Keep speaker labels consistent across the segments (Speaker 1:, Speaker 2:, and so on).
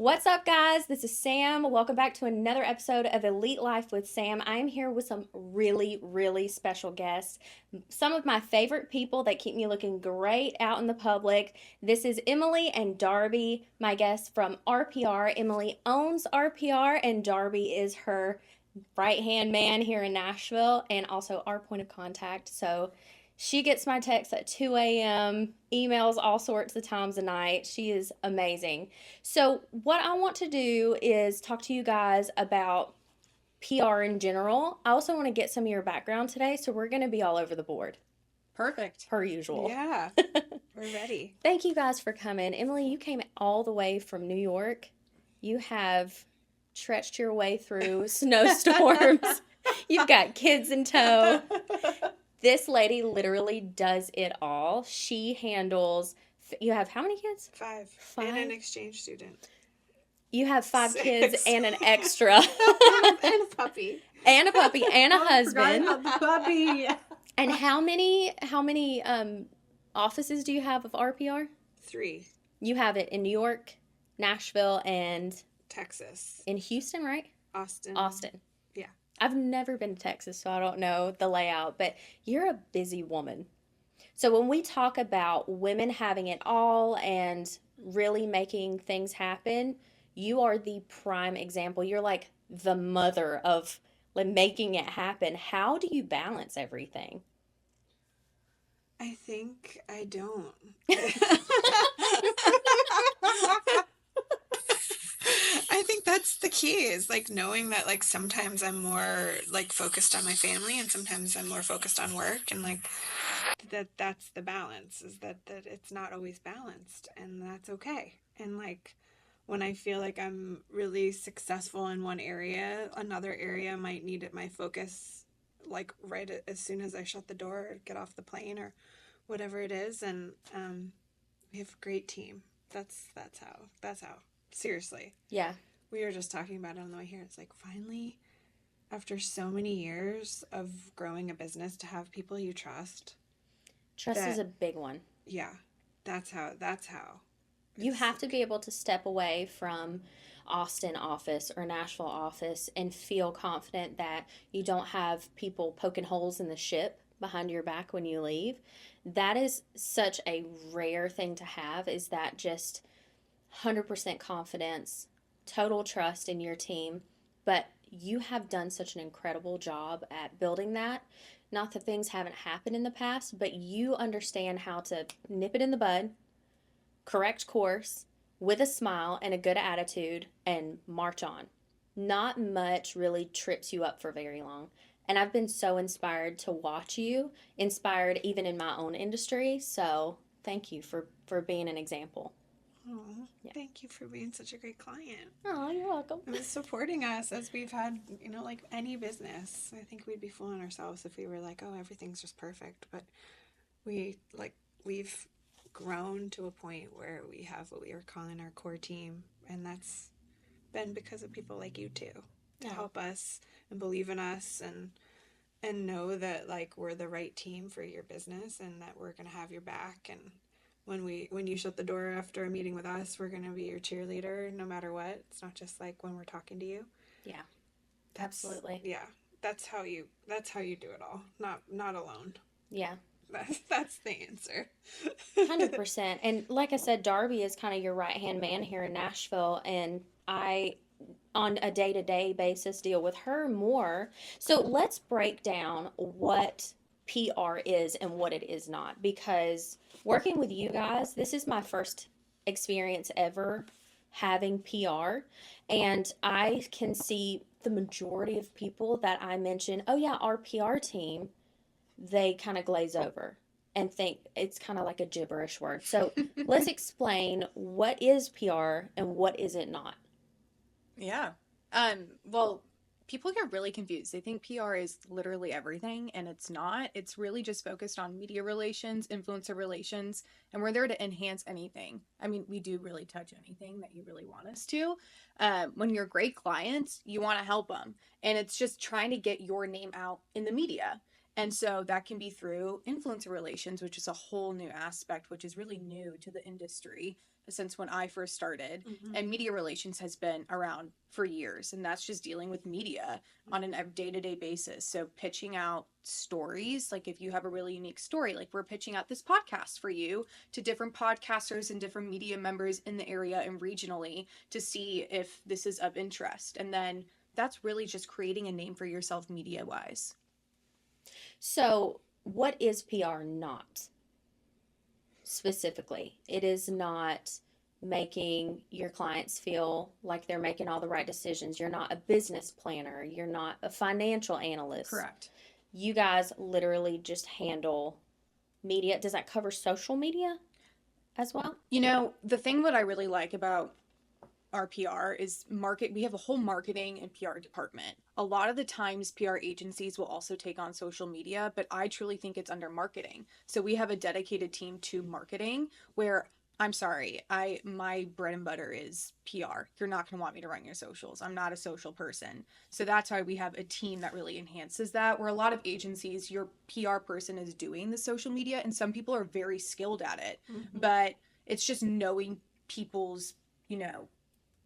Speaker 1: What's up, guys? This is Sam. Welcome back to another episode of Elite Life with Sam. I'm here with some really special guests. Some of my favorite people that keep me looking great out in the public. This is Emily and Darbi, my guests from RPR. Emily owns RPR, and Darbi is her right-hand man here in Nashville and also our point of contact. So she gets my texts at 2 a.m., emails all sorts of times a night. She is amazing. So, what I want to do is talk to you guys about PR in general. I also want to get some of your background today, so we're going to be all over the board,
Speaker 2: Perfect.
Speaker 1: per usual.
Speaker 2: Yeah, we're ready.
Speaker 1: Thank you guys for coming. Emily, you came all the way from New York. You have trenched your way through snowstorms. You've got kids in tow. This lady literally does it all. She handles, you have how many kids?
Speaker 2: Five.
Speaker 1: Five?
Speaker 2: And an exchange student.
Speaker 1: You have five
Speaker 2: Six.
Speaker 1: kids and an extra.
Speaker 2: And a puppy.
Speaker 1: And a puppy and a husband.
Speaker 2: Forgot about the puppy.
Speaker 1: And how many offices do you have of RPR?
Speaker 2: 3.
Speaker 1: You have it in New York, Nashville, and
Speaker 2: Texas.
Speaker 1: in Houston, right?
Speaker 2: Austin. Yeah.
Speaker 1: I've never been to Texas, so I don't know the layout, but you're a busy woman. So when we talk about women having it all and really making things happen, you are the prime example. You're like the mother of like making it happen. How do you balance everything?
Speaker 2: I think I don't. I think that's the key, is like knowing that like sometimes I'm more like focused on my family and sometimes I'm more focused on work, and like that's the balance, is that it's not always balanced, and that's okay. And like when I feel like I'm really successful in one area, another area might need my focus like right as soon as I shut the door or get off the plane or whatever it is. And we have a great team. That's how. Seriously.
Speaker 1: Yeah.
Speaker 2: We were just talking about it on the way here. It's like, finally, after so many years of growing a business, to have people you trust.
Speaker 1: Trust is a big one.
Speaker 2: Yeah. That's how.
Speaker 1: You have to be able to step away from Austin office or Nashville office and feel confident that you don't have people poking holes in the ship behind your back when you leave. That is such a rare thing to have, is that just 100% confidence, total trust in your team. But you have done such an incredible job at building that. Not that things haven't happened in the past, but you understand how to nip it in the bud, correct course with a smile and a good attitude, and march on. Not much really trips you up for very long. And I've been so inspired to watch you, inspired even in my own industry. So thank you for being an example.
Speaker 2: Oh, yeah. Thank you for being such a great client.
Speaker 1: Oh, you're welcome.
Speaker 2: And supporting us as we've had, like any business. I think we'd be fooling ourselves if we were like, oh, everything's just perfect. But we've grown to a point where we have what we are calling our core team, and that's been because of people like you too, to help us and believe in us and know that like we're the right team for your business and that we're gonna have your back. And when you shut the door after a meeting with us, we're gonna be your cheerleader no matter what. It's not just like when we're talking to you.
Speaker 1: Yeah, absolutely.
Speaker 2: Yeah, that's how you do it all. Not alone.
Speaker 1: Yeah.
Speaker 2: That's the answer.
Speaker 1: 100%. And like I said, Darbi is kind of your right-hand man here in Nashville, and I, on a day-to-day basis, deal with her more. So let's break down what PR is and what it is not, because working with you guys, this is my first experience ever having PR, and I can see the majority of people that I mention, oh yeah, our PR team, they kind of glaze over and think it's kind of like a gibberish word. So let's explain what is PR and what is it not.
Speaker 3: Yeah. Well, people get really confused. They think PR is literally everything, and it's not. It's really just focused on media relations, influencer relations, and we're there to enhance anything. I mean, we do really touch anything that you really want us to. When you're great clients, you want to help them, and it's just trying to get your name out in the media. And so that can be through influencer relations, which is a whole new aspect, which is really new to the industry, since when I first started,
Speaker 2: Mhm.
Speaker 3: and media relations has been around for years, and that's just dealing with media on a day-to-day basis. So pitching out stories, like if you have a really unique story, like we're pitching out this podcast for you to different podcasters and different media members in the area and regionally to see if this is of interest. And then that's really just creating a name for yourself media wise.
Speaker 1: So, what is PR not specifically? It is not making your clients feel like they're making all the right decisions. You're not a business planner, you're not a financial analyst.
Speaker 3: Correct.
Speaker 1: You guys literally just handle media. Does that cover social media as well?
Speaker 3: You know, the thing that I really like about RPR is we have a whole marketing and PR department. A lot of the times PR agencies will also take on social media, but I truly think it's under marketing. So we have a dedicated team to marketing where I'm sorry, my bread and butter is PR. You're not going to want me to run your socials. I'm not a social person. So that's why we have a team that really enhances that. Where a lot of agencies, your PR person is doing the social media and some people are very skilled at it.
Speaker 2: Mhm.
Speaker 3: But it's just knowing people's,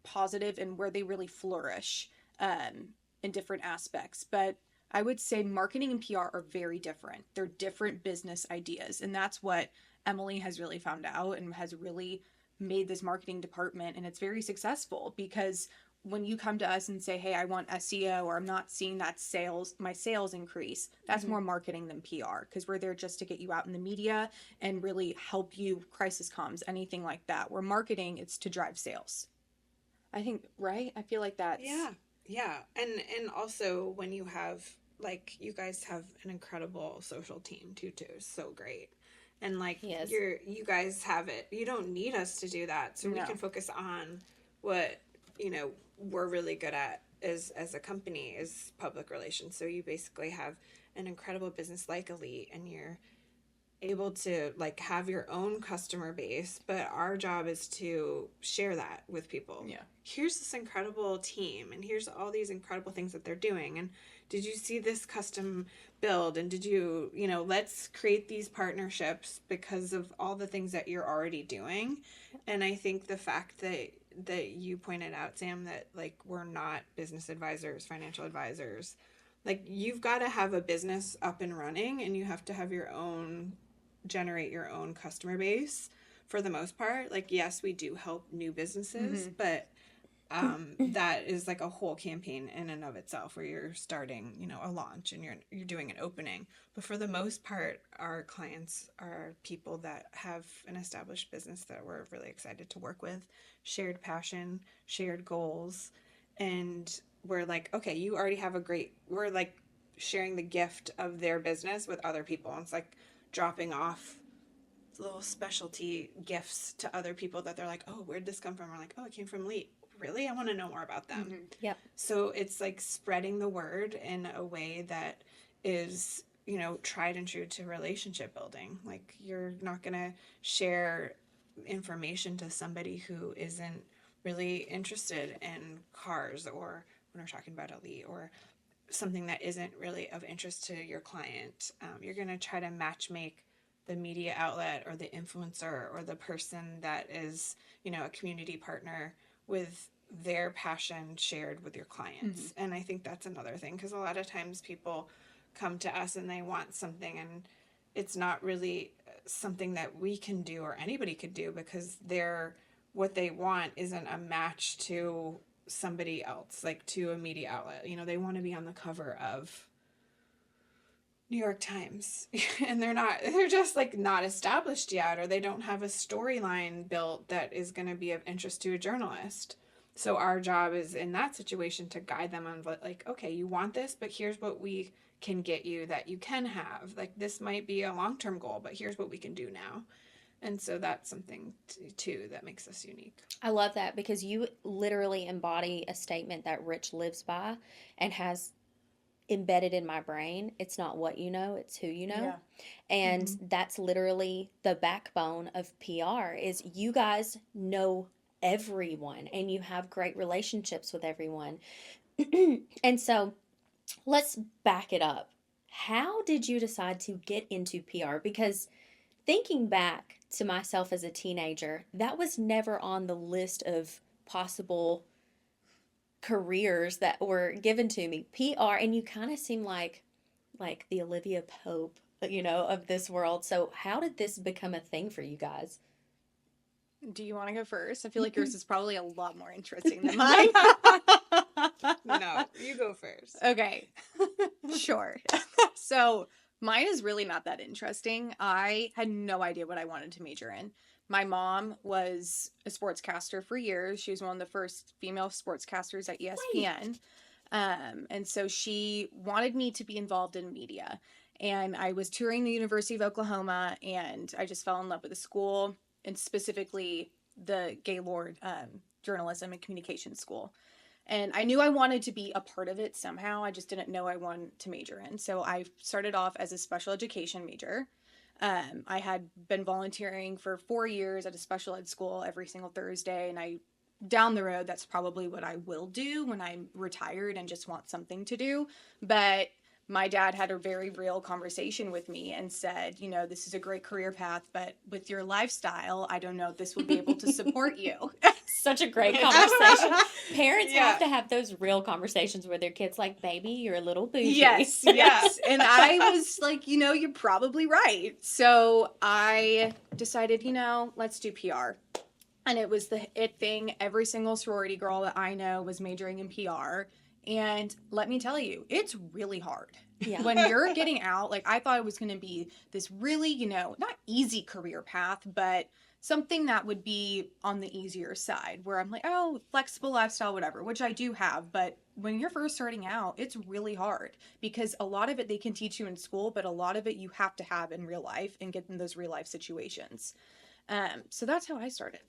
Speaker 3: positive and where they really flourish in different aspects. But I would say marketing and PR are very different. They're different business ideas. And that's what Emily has really found out and has really made this marketing department. And it's very successful because when you come to us and say, hey, I want SEO or I'm not seeing that my sales increase, that's
Speaker 1: Mhm.
Speaker 3: more marketing than PR because we're there just to get you out in the media and really help you crisis comms, anything like that. Where marketing, it's to drive sales. I think, right? I feel like that's
Speaker 2: Yeah. And also when you have like you guys have an incredible social team too, so great. And like
Speaker 1: Yes.
Speaker 2: you guys have it. You don't need us to do that. So we
Speaker 3: No.
Speaker 2: can focus on what, we're really good at as a company is public relations. So you basically have an incredible business like Elite and you're able to like have your own customer base, but our job is to share that with people.
Speaker 3: Yeah.
Speaker 2: Here's this incredible team and here's all these incredible things that they're doing, and did you see this custom build, and did you let's create these partnerships because of all the things that you're already doing. And I think the fact that you pointed out, Sam, that like we're not business advisors, financial advisors, like you've got to have a business up and running and you have to have generate your own customer base for the most part. Like, yes, we do help new businesses, but that is like a whole campaign in and of itself where you're starting, a launch and you're doing an opening. But for the most part, our clients are people that have an established business that we're really excited to work with, shared passion, shared goals, and we're like, okay, you already have we're like sharing the gift of their business with other people. And it's like dropping off little specialty gifts to other people that they're like, oh, where'd this come from? We're like, oh, it came from Leet. Really? I want to know more about them.
Speaker 3: Mm-hmm.
Speaker 1: Yep.
Speaker 2: So it's like spreading the word in a way that is, tried and true to relationship building. Like you're not going to share information to somebody who isn't really interested in cars, or when we're talking about Elite, or something that isn't really of interest to your client. You're going to try to match make the media outlet or the influencer or the person that is, a community partner with their passion shared with your clients. And I think that's another thing, because a lot of times people come to us and they want something and it's not really something that we can do or anybody could do, because what they want isn't a match to somebody else, like to a media outlet. They want to be on the cover of New York Times and they're just like not established yet, or they don't have a storyline built that is going to be of interest to a journalist. So our job is in that situation to guide them on like, okay, you want this, but here's what we can get you that you can have. Like this might be a long-term goal, but here's what we can do now. And so that's something too that makes us unique.
Speaker 1: I love that because you literally embody a statement that Rich lives by and has embedded in my brain. It's not what you know, it's who you know.
Speaker 3: Yeah.
Speaker 1: And that's literally the backbone of PR is you guys know everyone and you have great relationships with everyone. And so let's back it up. How did you decide to get into PR? Because thinking back to myself as a teenager, that was never on the list of possible careers that were given to me. PR, and you kind of seem like the Olivia Pope, of this world. So how did this become a thing for you guys?
Speaker 3: Do you want to go first? I feel like yours is probably a lot more interesting than mine.
Speaker 2: No, you go first.
Speaker 3: Okay. Sure. So mine is really not that interesting. I had no idea what I wanted to major in. My mom was a sportscaster for years. She was one of the first female sportscasters at ESPN. And so she wanted me to be involved in media. And I was touring the University of Oklahoma, and I just fell in love with the school, and specifically the Gaylord Journalism and Communications School. And I knew I wanted to be a part of it somehow. I just didn't know I wanted to major in. So I started off as a special education major. I had been volunteering for 4 years at a special ed school every single Thursday. And down the road, that's probably what I will do when I'm retired and just want something to do. But my dad had a very real conversation with me and said, this is a great career path, but with your lifestyle, I don't know if this will be able to support you.
Speaker 1: Such a great conversation. Parents have to have those real conversations with their kids, like, baby, you're a little bougie.
Speaker 3: Yes. And I was like, you're probably right. So I decided, let's do PR. And it was the it thing. Every single sorority girl that I know was majoring in PR. And let me tell you, it's really hard. Yeah. When you're getting out, I thought it was going to be this really, not easy career path, but something that would be on the easier side where I'm like, oh, flexible lifestyle, whatever, which I do have. But when you're first starting out, it's really hard because a lot of it they can teach you in school, but a lot of it you have to have in real life and get in those real life situations. So that's how I started.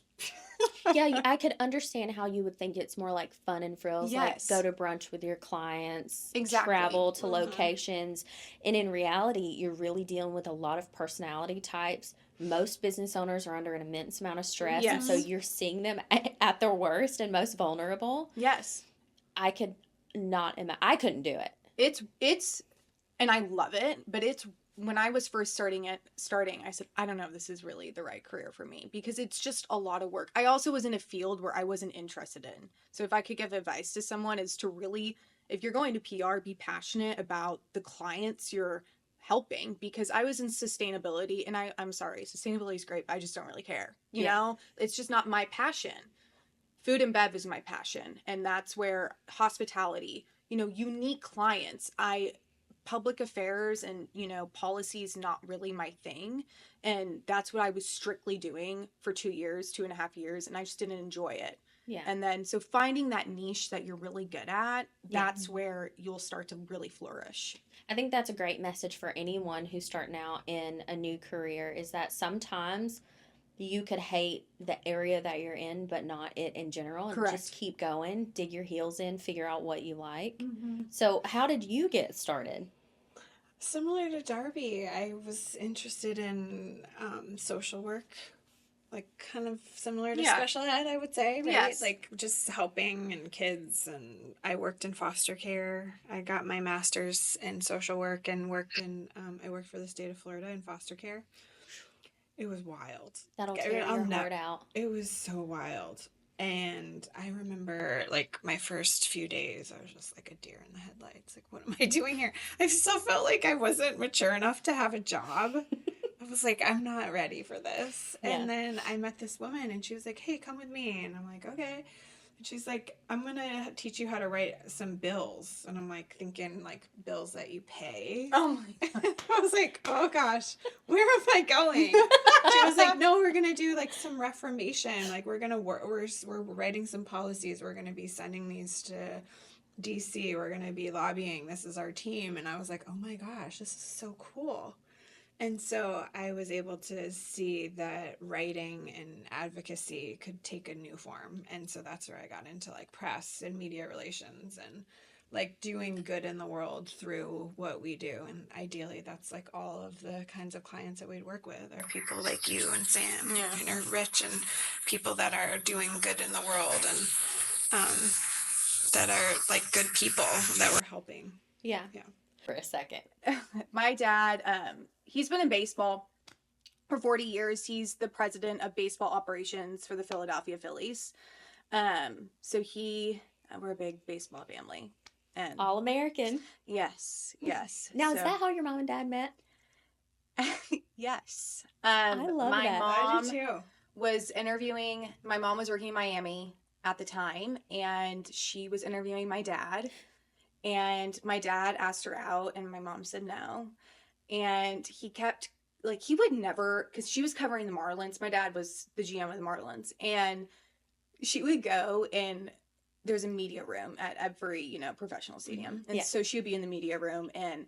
Speaker 1: Yeah, I could understand how you would think it's more like fun and frills,
Speaker 3: yes.
Speaker 1: like go to brunch with your clients,
Speaker 3: exactly.
Speaker 1: travel to locations. And in reality, you're really dealing with a lot of personality types. Most business owners are under an immense amount of stress.
Speaker 3: Yes.
Speaker 1: And so you're seeing them at their worst and most vulnerable.
Speaker 3: Yes.
Speaker 1: I could not imagine. I couldn't do it.
Speaker 3: It's, and I love it, but it's, when I was first starting, I said, I don't know if this is really the right career for me because it's just a lot of work. I also was in a field where I wasn't interested in. So if I could give advice to someone is to really, if you're going to PR, be passionate about the clients you're helping, because I was in sustainability and I'm sorry, sustainability is great. I just don't really care. You know, it's just not my passion. Food and bev is my passion. And that's where hospitality, unique clients, public affairs and, policies, not really my thing. And that's what I was strictly doing for 2.5 years. And I just didn't enjoy it. Yeah. And then, so finding that niche that you're really good at, that's where you'll start to really flourish.
Speaker 1: I think that's a great message for anyone who's starting out in a new career is that sometimes you could hate the area that you're in, but not it in general. And just keep going, dig your heels in, figure out what you like. Mm-hmm. So how did you get started?
Speaker 2: Similar to Darbi, I was interested in social work, kind of similar to special ed, I would say, right?
Speaker 3: Yes.
Speaker 2: Just helping and kids, and I worked in foster care. I got my master's in social work and I worked for the state of Florida in foster care. It was wild.
Speaker 1: That'll tear your heart out.
Speaker 2: It was so wild. And I remember, my first few days, I was just like a deer in the headlights. What am I doing here? I still felt like I wasn't mature enough to have a job. I was like, I'm not ready for this. Yeah. And then I met this woman, and she was like, hey, come with me. And I'm like, okay. And she's like, I'm going to teach you how to write some bills. And I'm thinking bills that you pay.
Speaker 3: Oh my God.
Speaker 2: I was like, oh gosh, where am I going? She was like, no, we're going to do some reformation. We're going to work, we're writing some policies. We're going to be sending these to DC. We're going to be lobbying. This is our team. And I was like, oh my gosh, this is so cool. And so I was able to see that writing and advocacy could take a new form. And so that's where I got into press and media relations and doing good in the world through what we do. And ideally that's all of the kinds of clients that we'd work with are people like you and Sam and are rich and people that are doing good in the world and that are good people that we're helping.
Speaker 1: Yeah. For a second.
Speaker 3: My dad, he's been in baseball For 40 years, he's the president of baseball operations for the Philadelphia Phillies. So we're a big baseball family. And
Speaker 1: All American.
Speaker 3: yes.
Speaker 1: Now, is that how your mom and dad met?
Speaker 3: Yes.
Speaker 1: I love
Speaker 3: my
Speaker 1: that.
Speaker 2: I
Speaker 3: mom
Speaker 2: do too.
Speaker 3: was interviewing, my mom was working in Miami at the time, and she was interviewing my dad. And my dad asked her out, and my mom said no. And he kept, like, he would never, because she was covering the Marlins. My dad was the GM of the Marlins. And she would go, and there's a media room at every, professional stadium. And so she would be in the media room, and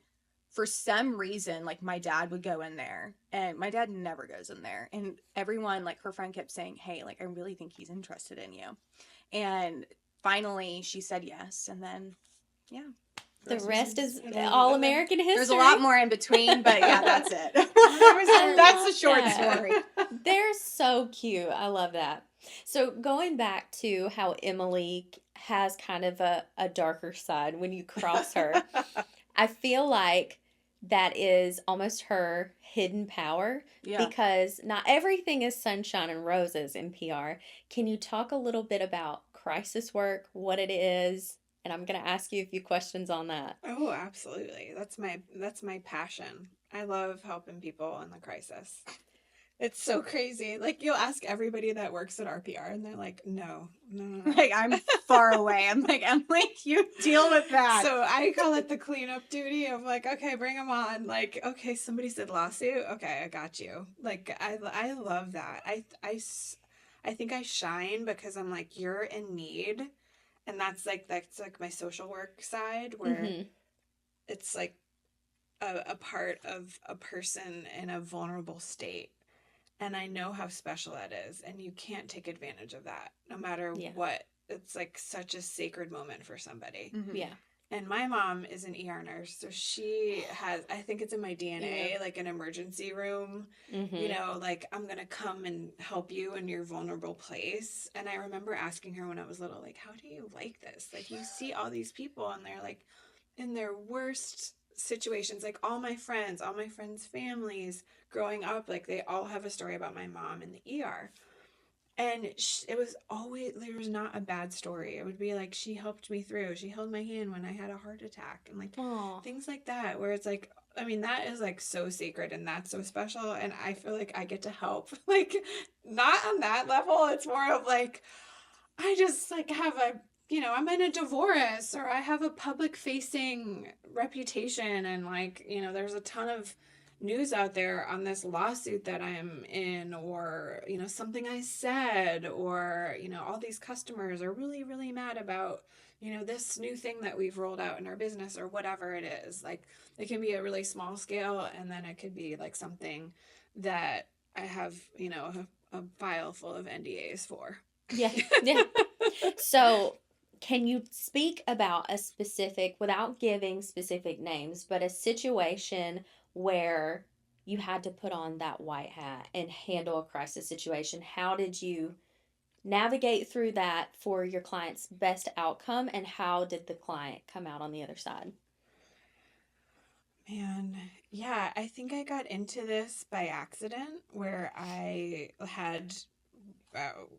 Speaker 3: for some reason, like, my dad would go in there, and my dad never goes in there. And everyone, like, her friend kept saying, hey, like, I really think he's interested in you. And finally she said yes. And then, yeah.
Speaker 1: The rest is all American history.
Speaker 3: There's a lot more in between, but yeah, that's it. That's the short story.
Speaker 1: They're so cute. I love that. So going back to how Emily has kind of a darker side when you cross her, I feel like that is almost her hidden power because not everything is sunshine and roses in PR. Can you talk a little bit about crisis work, what it is? And I'm going to ask you a few questions on that.
Speaker 2: Oh, absolutely. That's my passion. I love helping people in the crisis. It's so crazy. Like, you'll ask everybody that works at RPR, and they're like, no.
Speaker 3: Like, I'm far away. I'm like, Emily, you deal with that.
Speaker 2: So I call it the cleanup duty of, like, okay, bring them on. Like, okay, somebody said lawsuit. Okay, I got you. Like, I love that. I think I shine because I'm like, you're in need. And that's like my social work side where it's like a part of a person in a vulnerable state. And I know how special that is. And you can't take advantage of that no matter what. It's like such a sacred moment for somebody.
Speaker 3: Mm-hmm.
Speaker 1: Yeah.
Speaker 2: And my mom is an ER nurse. So she has, I think it's in my DNA, like an emergency room. Like, I'm going to come and help you in your vulnerable place. And I remember asking her when I was little, like, how do you like this? Like, you see all these people and they're like in their worst situations, like all my friends' families growing up, like they all have a story about my mom in the ER. And it was always, there was not a bad story. It would be like, she helped me through. She held my hand when I had a heart attack. And like things like that, where it's like, I mean, that is like so sacred and that's so special. And I feel like I get to help. Like, not on that level. It's more of like, I just like have I'm in a divorce, or I have a public facing reputation. And like, there's a ton of news out there on this lawsuit that I'm in, or something I said, or all these customers are really, really mad about this new thing that we've rolled out in our business, or whatever it is. Like, it can be a really small scale, and then it could be like something that I have a file full of NDAs for.
Speaker 1: Yeah. So can you speak about a specific, without giving specific names, but a situation where you had to put on that white hat and handle a crisis situation? How did you navigate through that for your client's best outcome, and how did the client come out on the other side?
Speaker 2: Man, yeah, I think I got into this by accident, where I had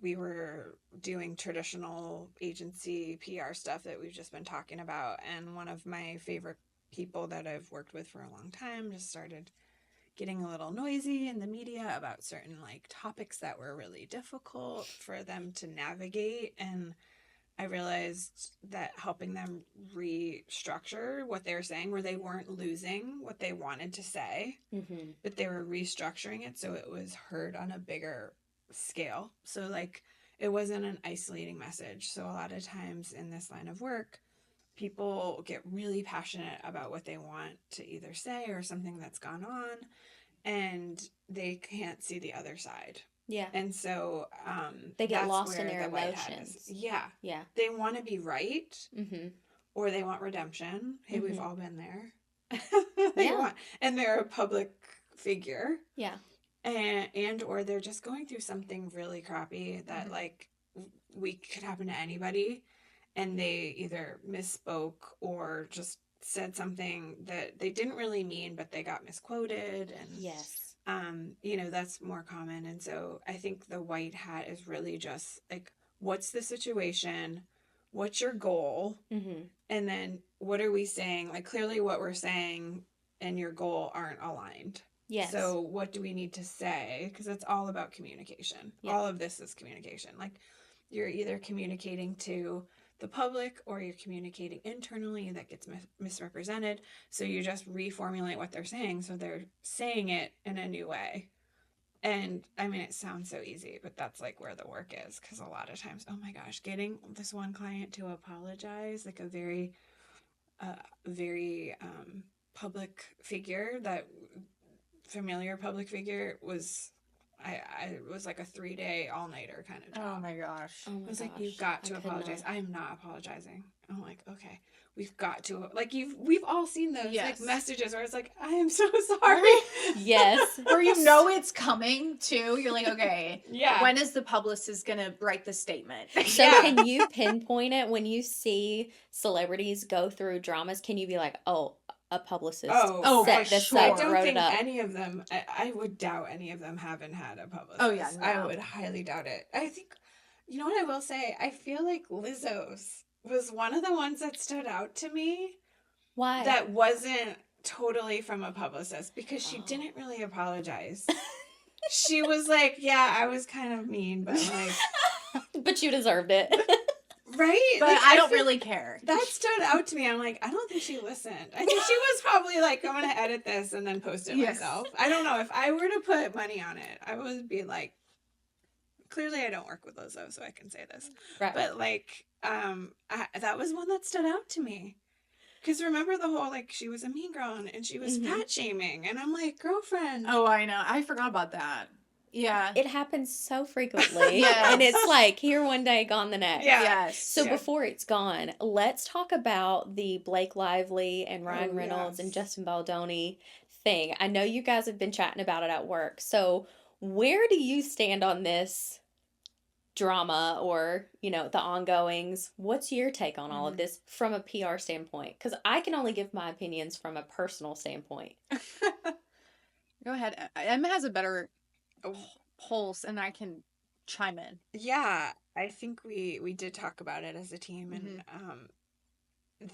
Speaker 2: we were doing traditional agency PR stuff that we've just been talking about, and one of my favorite people that I've worked with for a long time just started getting a little noisy in the media about certain like topics that were really difficult for them to navigate. And I realized that helping them restructure what they were saying, where they weren't losing what they wanted to say, but they were restructuring it so it was heard on a bigger scale. So like, it wasn't an isolating message. So a lot of times in this line of work, people get really passionate about what they want to either say or something that's gone on, and they can't see the other side. Yeah. And so
Speaker 1: they get lost in their emotions.
Speaker 2: Yeah. They want to be right, or they want redemption. Hey, we've all been there. And they're a public figure. Yeah. And or they're just going through something really crappy that like could happen to anybody, and they either misspoke or just said something that they didn't really mean, but they got misquoted. And that's more common. And so I think the white hat is really just like, what's the situation? What's your goal?
Speaker 1: Mm-hmm.
Speaker 2: And then what are we saying? Like, clearly what we're saying and your goal aren't aligned.
Speaker 1: Yes.
Speaker 2: So what do we need to say? Because it's all about communication.
Speaker 1: Yeah.
Speaker 2: All of this is communication. Like, you're either communicating to the public or you're communicating internally, that gets misrepresented. So you just reformulate what they're saying so they're saying it in a new way. And I mean, it sounds so easy, but that's like where the work is. Because a lot of times, oh my gosh, getting this one client to apologize, like a very public figure, that familiar public figure, was I was like a 3-day all-nighter kind of job.
Speaker 3: Oh my gosh.
Speaker 1: Oh my
Speaker 2: I was like,
Speaker 1: gosh.
Speaker 2: you've got to
Speaker 1: I could
Speaker 2: apologize.
Speaker 1: not.
Speaker 2: I am not apologizing. I'm like, okay, we've got to, like, we've all seen those
Speaker 3: Yes.
Speaker 2: like messages where it's like, I am so sorry.
Speaker 1: Yes.
Speaker 3: Where you know it's coming too. You're like, okay,
Speaker 2: Yeah.
Speaker 3: when is the publicist gonna write the statement?
Speaker 1: So
Speaker 2: Yeah.
Speaker 1: can you pinpoint it when you see celebrities go through dramas? Can you be like, oh, a publicist
Speaker 3: Oh,
Speaker 1: set
Speaker 3: for
Speaker 1: this
Speaker 3: sure.
Speaker 2: I
Speaker 1: up,
Speaker 2: don't
Speaker 1: wrote
Speaker 2: think
Speaker 1: it up?
Speaker 2: any of them, I would doubt any of them haven't had a publicist.
Speaker 3: Oh, yeah,
Speaker 2: I
Speaker 3: no.
Speaker 2: would highly doubt it. I think, you know what I will say? I feel like Lizzo's was one of the ones that stood out to me
Speaker 1: Why?
Speaker 2: that wasn't totally from a publicist, because she
Speaker 1: Oh.
Speaker 2: didn't really apologize. She was like, yeah, I was kind of mean, but like,
Speaker 1: But you deserved it.
Speaker 2: right?
Speaker 3: But
Speaker 2: Like,
Speaker 3: I don't
Speaker 2: feel-
Speaker 3: really care.
Speaker 2: That stood out to me. I'm like, I don't think she listened. I think she was probably like, I'm going to edit this and then post it
Speaker 3: Yes.
Speaker 2: myself. I don't know. If I were to put money on it, I would be like, clearly I don't work with Lizzo, so I can say this.
Speaker 1: Right.
Speaker 2: But like, that was one that stood out to me. Because remember the whole, like, she was a mean girl and she was
Speaker 1: Mhm.
Speaker 2: fat shaming. And I'm like, girlfriend.
Speaker 3: Oh, I know. I forgot about that. Yeah.
Speaker 1: It happens so frequently.
Speaker 3: Yes.
Speaker 1: And it's like here one day, gone the next.
Speaker 2: Yeah.
Speaker 3: Yes.
Speaker 1: So
Speaker 2: Yeah.
Speaker 1: before it's gone, let's talk about the Blake Lively and Ryan
Speaker 2: Oh,
Speaker 1: Reynolds and
Speaker 2: yes.
Speaker 1: Justin Baldoni thing. I know you guys have been chatting about it at work. So where do you stand on this drama, or, the ongoings? What's your take on all of this from a PR standpoint? Because I can only give my opinions from a personal standpoint.
Speaker 3: Go ahead. Emma has a better pulse, and I can chime in.
Speaker 2: Yeah, I think we did talk about it as a team, and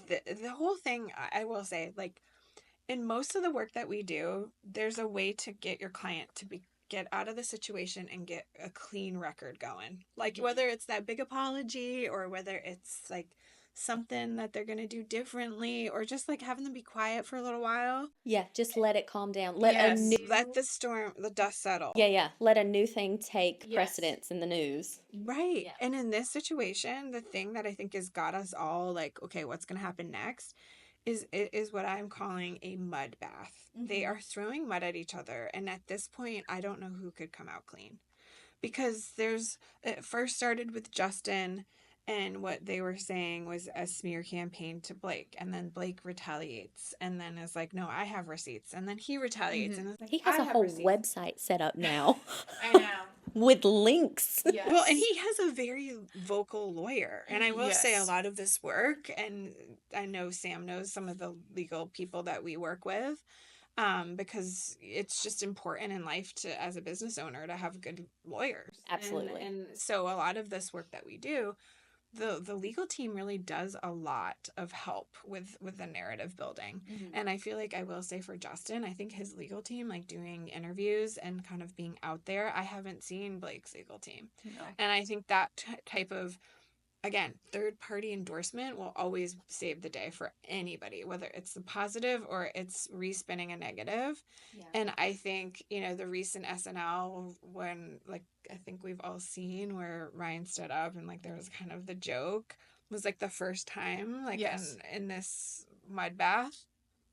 Speaker 2: the whole thing, I will say, like, in most of the work that we do, there's a way to get your client to get out of the situation and get a clean record going. Like, whether it's that big apology or whether it's like something that they're going to do differently, or just like having them be quiet for a little while.
Speaker 1: Yeah, just let it calm down. Let
Speaker 3: Yes.
Speaker 1: a new
Speaker 2: Let the dust settle.
Speaker 1: Yeah. Let a new thing take
Speaker 3: Yes.
Speaker 1: precedence in the news.
Speaker 2: Right.
Speaker 3: Yeah.
Speaker 2: And in this situation, the thing that I think has got us all like, okay, what's going to happen next is what I'm calling a mud bath. They are throwing mud at each other. And at this point, I don't know who could come out clean. Because it first started with Justin, and what they were saying was a smear campaign to Blake. And then Blake retaliates and then is like, no, I have receipts. And then he retaliates and is like,
Speaker 1: He has
Speaker 2: I
Speaker 1: a
Speaker 2: have
Speaker 1: whole
Speaker 2: receipts.
Speaker 1: website set up now
Speaker 3: I know.
Speaker 1: with links.
Speaker 3: Yes.
Speaker 2: Well, and he has a very vocal lawyer. And I will say a
Speaker 3: Yes.
Speaker 2: lot of this work, and I know Sam knows some of the legal people that we work with, because it's just important in life as a business owner, to have good lawyers.
Speaker 1: Absolutely.
Speaker 2: And so a lot of this work that we do, the legal team really does a lot of help with the narrative building. And I feel like, I will say, for Justin, I think his legal team, like doing interviews and kind of being out there, I haven't seen Blake's legal team.
Speaker 3: No.
Speaker 2: And I think that type of, again, third-party endorsement will always save the day for anybody, whether it's the positive or it's respinning a negative.
Speaker 1: Yeah.
Speaker 2: And I think, the recent SNL, when, like, I think we've all seen where Ryan stood up and, like, there was kind of the joke, was, like, the first time, like,
Speaker 3: Yes.
Speaker 2: in this mud bath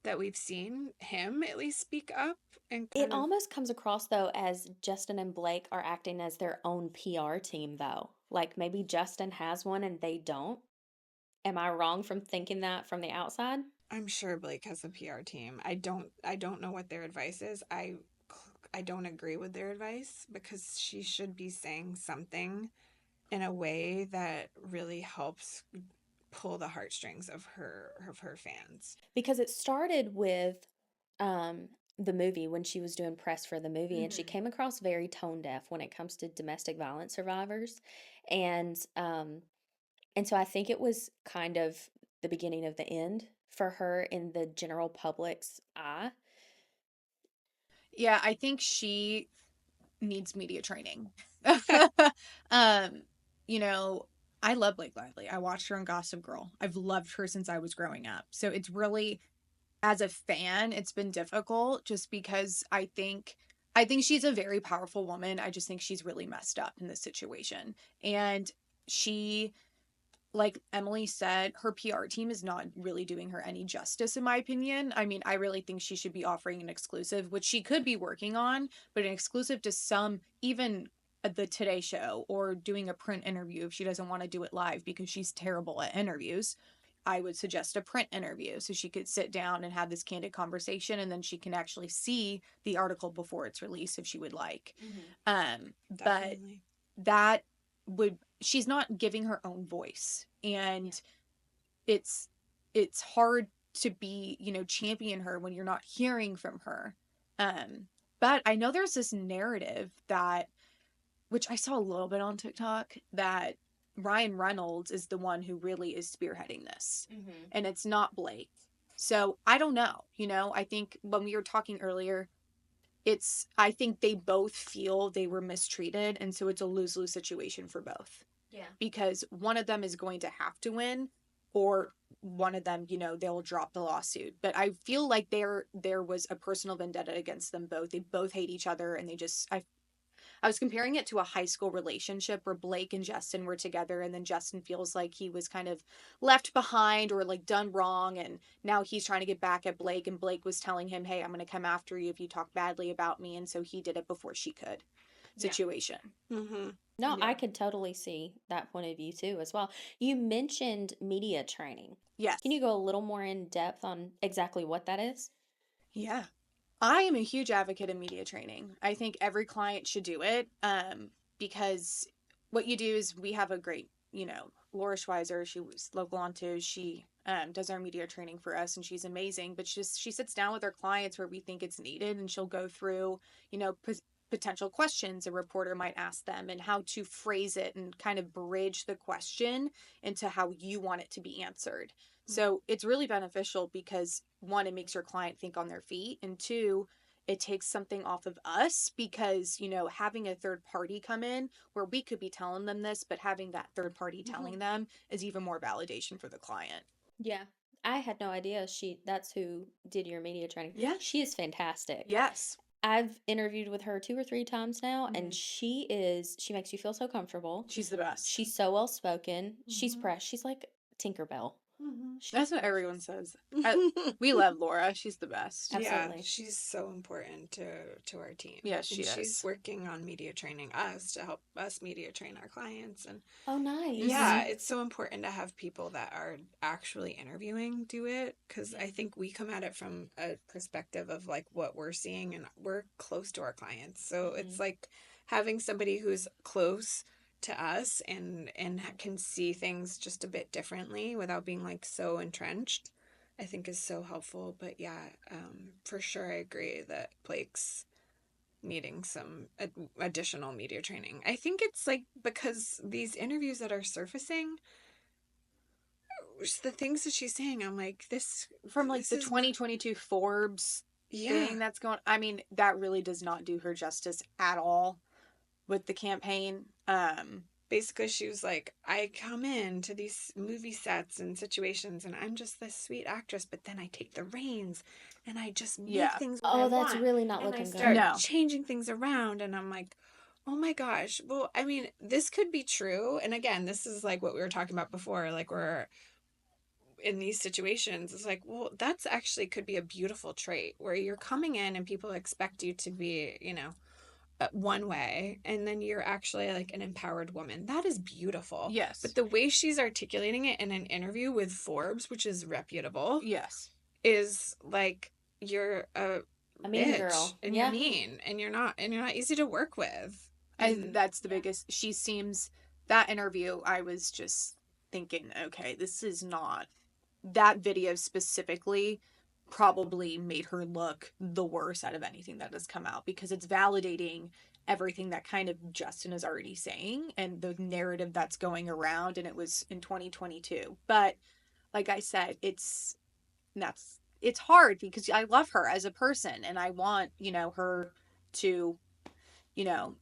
Speaker 2: that we've seen him at least speak up. And
Speaker 1: It almost comes across, though, as Justin and Blake are acting as their own PR team, though. Like, maybe Justin has one and they don't. Am I wrong from thinking that from the outside?
Speaker 2: I'm sure Blake has a PR team. I don't know what their advice is. I don't agree with their advice, because she should be saying something in a way that really helps pull the heartstrings of her fans.
Speaker 1: Because it started with the movie when she was doing press for the movie, and she
Speaker 2: Mhm.
Speaker 1: came across very tone deaf when it comes to domestic violence survivors. And and so I think it was kind of the beginning of the end for her in the general public's eye.
Speaker 3: Yeah, I think she needs media training. um, you know, I love Blake Lively. I watched her on Gossip Girl. I've loved her since I was growing up. So it's really, as a fan, it's been difficult just because I think she's a very powerful woman. I just think she's really messed up in this situation. And she, like Emily said, her PR team is not really doing her any justice, in my opinion. I mean, I really think she should be offering an exclusive, which she could be working on, but an exclusive to some, even the Today Show, or doing a print interview if she doesn't want to do it live because she's terrible at interviews. I would suggest a print interview so she could sit down and have this candid conversation, and then she can actually see the article before it's released if she would like. But
Speaker 2: Definitely.
Speaker 3: that would, she's not giving her own voice, and it's hard to be, champion her when you're not hearing from her. But I know there's this narrative that, which I saw a little bit on TikTok, that Ryan Reynolds is the one who really is spearheading this, and it's not Blake. So I don't know. I think when we were talking earlier, I think they both feel they were mistreated, and so it's a lose-lose situation for both.
Speaker 1: Yeah.
Speaker 3: Because one of them is going to have to win, or one of them, they'll drop the lawsuit. But I feel like there was a personal vendetta against them both. They both hate each other, and I was comparing it to a high school relationship where Blake and Justin were together, and then Justin feels like he was kind of left behind or like done wrong, and now he's trying to get back at Blake, and Blake was telling him, "Hey, I'm going to come after you if you talk badly about me," and so he did it before she could. Situation.
Speaker 2: Mm-hmm.
Speaker 1: No,
Speaker 3: Yeah.
Speaker 1: I could totally see that point of view too, as well. You mentioned media training.
Speaker 3: Yes.
Speaker 1: Can you go a little more in depth on exactly what that is?
Speaker 3: Yeah. I am a huge advocate of media training. I think every client should do it, because what you do is, we have a great, Laura Schweizer, she was local on too. She does our media training for us, and she's amazing. But she sits down with our clients where we think it's needed, and she'll go through, potential questions a reporter might ask them, and how to phrase it and kind of bridge the question into how you want it to be answered. So it's really beneficial because, one, it makes your client think on their feet, and two, it takes something off of us because, having a third party come in where we could be telling them this, but having that third party telling them is even more validation for the client.
Speaker 1: Yeah. I had no idea that's who did your media training.
Speaker 3: Yeah.
Speaker 1: She is fantastic.
Speaker 3: Yes.
Speaker 1: I've interviewed with her 2 or 3 times now, and
Speaker 3: Mhm.
Speaker 1: she makes you feel so comfortable.
Speaker 3: She's the best.
Speaker 1: She's so well spoken. She's fresh. She's like Tinkerbell.
Speaker 3: That's what everyone says. We love Laura. She's the best.
Speaker 1: Absolutely.
Speaker 2: Yeah, she's so important to our team.
Speaker 3: Yes, she
Speaker 2: And
Speaker 3: is.
Speaker 2: she's working on media training us to help us media train our clients. And
Speaker 1: Oh, nice.
Speaker 2: yeah, it's so important to have people that are actually interviewing do it, because I think we come at it from a perspective of like what we're seeing, and we're close to our clients. So it's like having somebody who's close to us and can see things just a bit differently without being like so entrenched, I think is so helpful. But yeah, for sure I agree that Blake's needing some additional media training. I think it's like because these interviews that are surfacing, the things that she's saying, I'm like, this
Speaker 3: From like
Speaker 2: this
Speaker 3: the
Speaker 2: is
Speaker 3: 2022 Forbes
Speaker 2: yeah.
Speaker 3: thing that's going, I mean, that really does not do her justice at all with the campaign.
Speaker 2: Basically, she was like, I come into these movie sets and situations, and I'm just this sweet actress, but then I take the reins, and I just make
Speaker 3: Yeah.
Speaker 2: things what
Speaker 1: Oh,
Speaker 2: I
Speaker 1: that's
Speaker 2: want,
Speaker 1: really not
Speaker 2: and I
Speaker 1: looking
Speaker 2: start
Speaker 1: good.
Speaker 3: No.
Speaker 2: changing things around, and I'm like, oh my gosh. Well, I mean, this could be true, and again, this is like what we were talking about before, like we're in these situations. It's like, well, that's actually could be a beautiful trait where you're coming in and people expect you to be, one way, and then you're actually like an empowered woman. That is beautiful.
Speaker 3: Yes.
Speaker 2: But the way she's articulating it in an interview with Forbes, which is reputable,
Speaker 3: Yes.
Speaker 2: is like you're a
Speaker 1: mean
Speaker 2: bitch,
Speaker 1: girl.
Speaker 2: and
Speaker 1: Yeah.
Speaker 2: you're mean, and you're not easy to work with.
Speaker 3: And that's the biggest. She seems, that interview, I was just thinking, okay, this is not, that video specifically probably made her look the worst out of anything that has come out, because it's validating everything that kind of Justin is already saying and the narrative that's going around, and it was in 2022. But like I said, it's hard because I love her as a person and I want, her to, you know,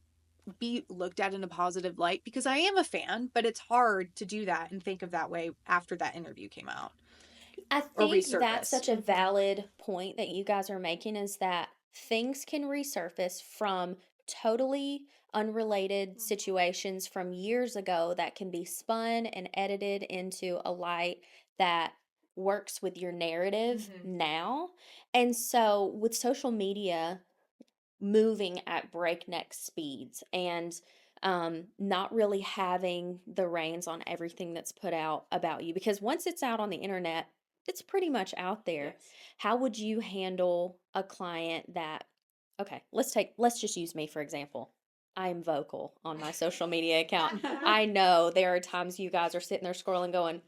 Speaker 3: be looked at in a positive light, because I am a fan, but it's hard to do that and think of that way after that interview came out
Speaker 1: I
Speaker 3: or
Speaker 1: think that's
Speaker 3: resurfaced.
Speaker 1: such a valid point that you guys are making, is that things can resurface from totally unrelated situations from years ago that can be spun and edited into a light that works with your narrative now. And so with social media moving at breakneck speeds and not really having the reins on everything that's put out about you, because once it's out on the internet, it's pretty much out there.
Speaker 3: Yes.
Speaker 1: How would you handle a client that, okay, let's just use me for example. I am vocal on my social media account. I know there are times you guys are sitting there scrolling going,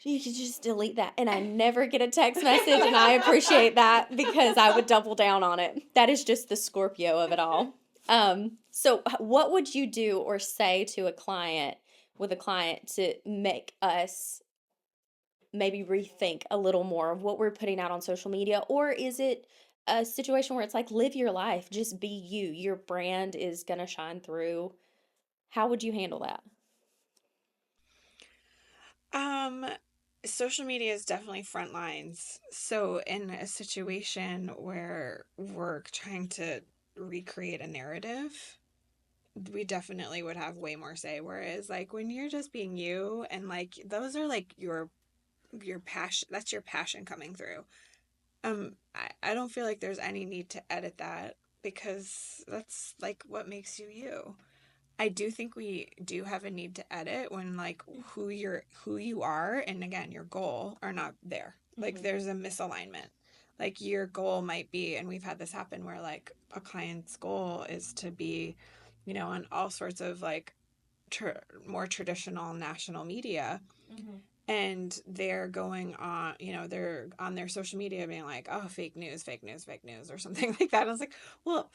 Speaker 1: you could just delete that. And I never get a text message, and I appreciate that because I would double down on it. That is just the Scorpio of it all. So what would you do or say to a client to make us maybe rethink a little more of what we're putting out on social media? Or is it a situation where it's like, live your life, just be you, your brand is gonna shine through? How would you handle that?
Speaker 2: Um, Social media is definitely front lines. So in a situation where we're trying to recreate a narrative, we definitely would have way more say. Whereas like when you're just being you and like those are like your passion, that's your passion coming through. I don't feel like there's any need to edit that because that's like what makes you you. I do think we do have a need to edit when like who you are and again your goal are not there. Like there's a misalignment. Like your goal might be, and we've had this happen where like a client's goal is to be, on all sorts of like more traditional national media, and they're going on, they're on their social media being like, oh, fake news, fake news, fake news, or something like that. I was like, well,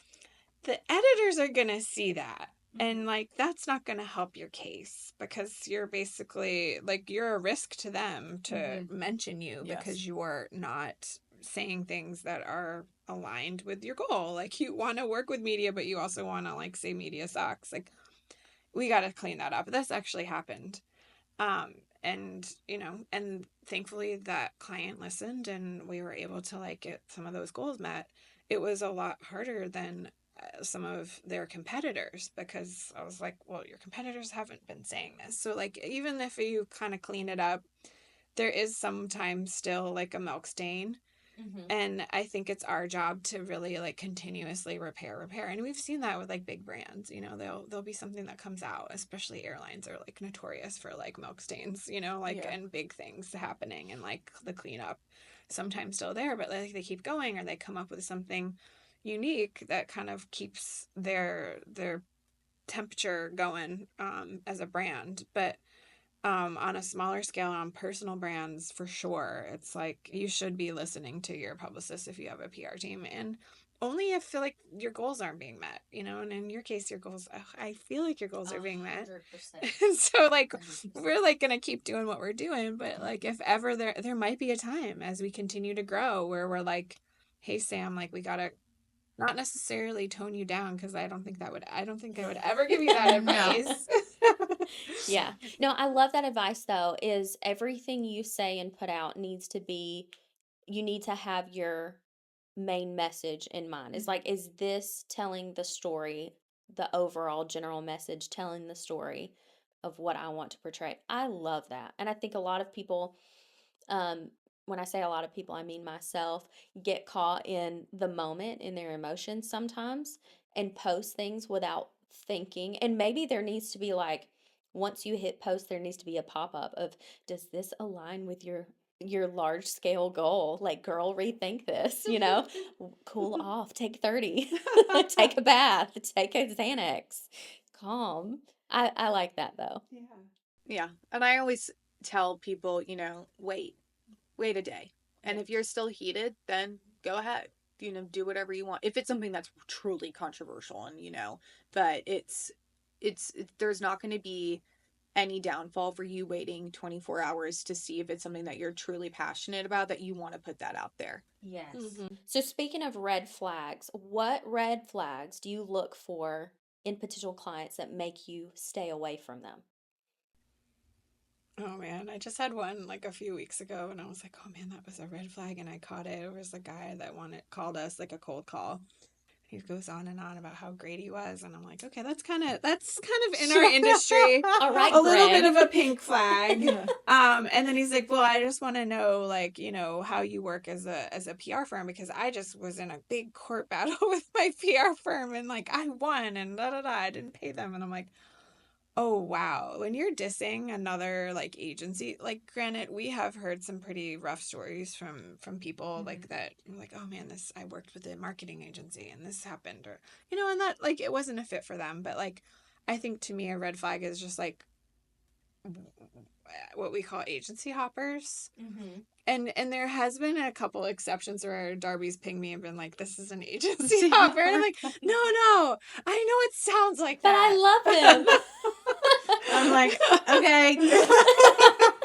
Speaker 2: the editors are going to see that. And like, that's not going to help your case because you're basically like, you're a risk to them to mention you because you're not saying things that are aligned with your goal. Like, you want to work with media, but you also want to like say media sucks. Like, we got to clean that up. This actually happened. And and thankfully that client listened and we were able to like get some of those goals met. It was a lot harder than some of their competitors because I was like, well, your competitors haven't been saying this. So like, even if you kind of clean it up, there is sometimes still like a milk stain. And I think it's our job to really like continuously repair. And we've seen that with like big brands, there'll be something that comes out, especially airlines are like notorious for like milk stains, and big things happening and like the cleanup sometimes still there, but like they keep going or they come up with something unique that kind of keeps their temperature going as a brand. But on a smaller scale, on personal brands, for sure, it's like you should be listening to your publicist if you have a PR team, and only if like your goals aren't being met, and in your case, your goals, I feel like your goals are being met.
Speaker 1: 100%.
Speaker 2: So like, we're like going to keep doing what we're doing, but like, if ever there might be a time as we continue to grow where we're like, hey, Sam, like we got to not necessarily tone you down because I don't think I would ever give you that advice.
Speaker 1: Yeah. No, I love that advice though, is everything you say and put out needs to be, you need to have your main message in mind. It's like, is this telling the story, the overall general message, telling the story of what I want to portray? I love that. And I think a lot of people, when I say a lot of people, I mean myself, get caught in the moment in their emotions sometimes and post things without thinking. And maybe there needs to be like, once you hit post, there needs to be a pop-up of, does this align with your large scale goal? Like, girl, rethink this, cool off, take 30, take a bath, take a Xanax, calm. I like that though.
Speaker 3: Yeah. And I always tell people, wait a day. And if you're still heated, then go ahead. Do whatever you want. If it's something that's truly controversial and, but there's not going to be any downfall for you waiting 24 hours to see if it's something that you're truly passionate about, that you want to put that out there.
Speaker 1: Yes. So speaking of red flags, what red flags do you look for in potential clients that make you stay away from them?
Speaker 2: Oh man, I just had one like a few weeks ago and I was like, oh man, that was a red flag, and I caught it. It was the guy that called us like a cold call. He goes on and on about how great he was, and I'm like, okay, that's kind of in our industry.
Speaker 1: All right,
Speaker 2: a little
Speaker 1: Greg.
Speaker 2: bit of a pink flag. And then he's like, well, I just want to know, like, how you work as a PR firm, because I just was in a big court battle with my PR firm and like I won and I didn't pay them. And I'm like, oh wow, when you're dissing another like agency, like granted we have heard some pretty rough stories from people like that, like, oh man, this, I worked with a marketing agency and this happened, or and that like it wasn't a fit for them. But like I think to me a red flag is just like what we call agency hoppers. And there has been a couple exceptions where Darbi's pinged me and been like, this is an agency hopper. And I'm like, no, I know it sounds like
Speaker 1: But
Speaker 2: that.
Speaker 1: I love him.
Speaker 2: I'm like, okay.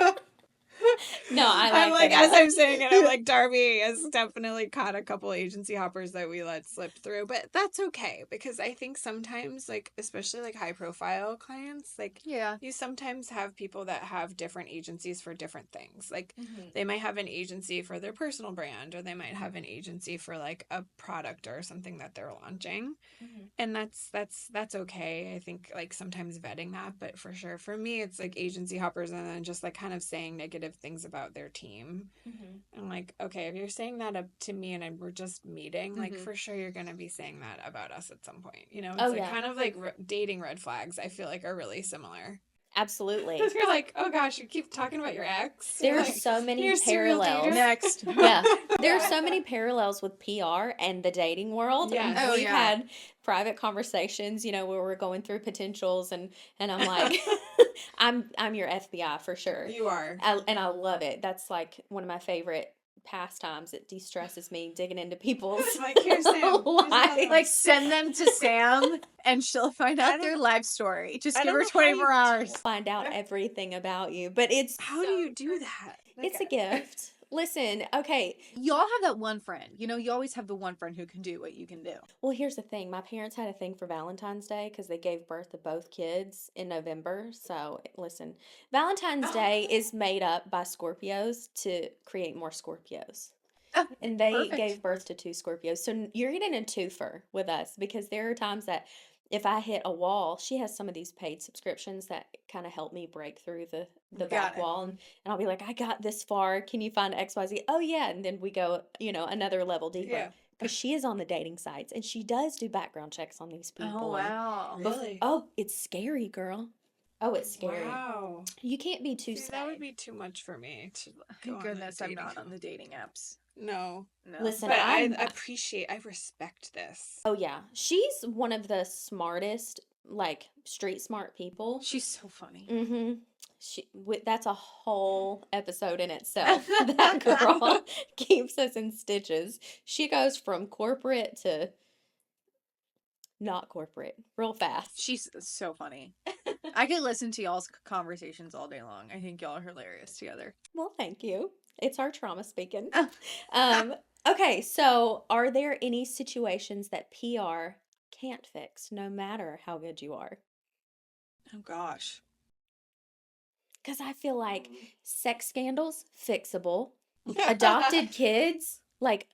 Speaker 1: No,
Speaker 2: I'm like, as I'm saying it, I'm like, Darbi has definitely caught a couple agency hoppers that we let slip through, but that's okay, because I think sometimes, like, especially like high profile clients, like, you sometimes have people that have different agencies for different things. Like, they might have an agency for their personal brand, or they might have an agency for like a product or something that they're launching. And that's okay. I think like sometimes vetting that, but for sure for me it's like agency hoppers and then just like kind of saying negative things about their team. I'm like, okay, if you're saying that up to me and we're just meeting, like for sure you're gonna be saying that about us at some point. It's kind of like dating red flags, I feel like, are really similar.
Speaker 1: Absolutely.
Speaker 2: Because you're like, oh gosh, you keep talking about your ex.
Speaker 1: There are
Speaker 2: like,
Speaker 1: so many
Speaker 2: you're a serial
Speaker 1: parallels.
Speaker 2: dater?
Speaker 3: Next.
Speaker 1: Yeah. There are so many parallels with PR and the dating world.
Speaker 2: Yes.
Speaker 1: And
Speaker 3: Oh,
Speaker 1: we've
Speaker 3: yeah.
Speaker 1: had private conversations, where we're going through potentials, and I'm like, I'm your FBI for sure.
Speaker 2: You are.
Speaker 1: And I love it. That's like one of my favorite pastimes. It de-stresses me digging into people's
Speaker 2: Like, here's Sam. Here's another
Speaker 1: lives.
Speaker 2: one.
Speaker 3: Like, send them to Sam and she'll find
Speaker 2: I
Speaker 3: out
Speaker 2: don't
Speaker 3: their
Speaker 2: know-
Speaker 3: life story. Just
Speaker 2: I
Speaker 3: give
Speaker 2: don't
Speaker 3: her
Speaker 2: know how
Speaker 3: 24
Speaker 2: you
Speaker 3: hours.
Speaker 1: Find out everything about you. But it's
Speaker 2: How do you do that? Like,
Speaker 1: it's a gift. Listen, okay.
Speaker 3: Y'all have that one friend. You always have the one friend who can do what you can do.
Speaker 1: Well, here's the thing. My parents had a thing for Valentine's Day because they gave birth to both kids in November. So, listen, Valentine's Day is made up by Scorpios to create more Scorpios.
Speaker 3: Oh,
Speaker 1: And they
Speaker 3: perfect.
Speaker 1: gave birth to two Scorpios. So you're getting a twofer with us, because there are times that if I hit a wall, she has some of these paid subscriptions that kind of help me break through the
Speaker 3: Got
Speaker 1: back
Speaker 3: it.
Speaker 1: wall. And I'll be like, I got this far. Can you find XYZ? Oh, yeah. And then we go, another level deeper.
Speaker 2: Yeah.
Speaker 1: Because she is on the dating sites and she does do background checks on these people.
Speaker 3: Oh,
Speaker 1: and-
Speaker 3: wow.
Speaker 2: Really?
Speaker 1: Oh, it's scary, girl. Oh, it's scary.
Speaker 2: Wow.
Speaker 1: You can't be too
Speaker 2: See, that would be too much for me to go
Speaker 3: Thank
Speaker 2: on
Speaker 3: goodness
Speaker 2: the
Speaker 3: I'm
Speaker 2: dating
Speaker 3: not on
Speaker 2: app.
Speaker 3: the dating apps.
Speaker 2: No.
Speaker 3: No.
Speaker 1: Listen,
Speaker 2: But I
Speaker 1: I'm-
Speaker 2: I respect this.
Speaker 1: Oh, yeah. She's one of the smartest, like, street smart people.
Speaker 3: She's so funny.
Speaker 1: Mm-hmm. That's a whole episode in itself. That girl keeps us in stitches. She goes from corporate to not corporate real fast.
Speaker 3: She's so funny. I could listen to y'all's conversations all day long. I think y'all are hilarious together.
Speaker 1: Well, thank you. It's our trauma speaking. Okay, so are there any situations that PR can't fix, no matter how good you are?
Speaker 3: Oh, gosh.
Speaker 1: Because I feel like sex scandals, fixable. Adopted kids, like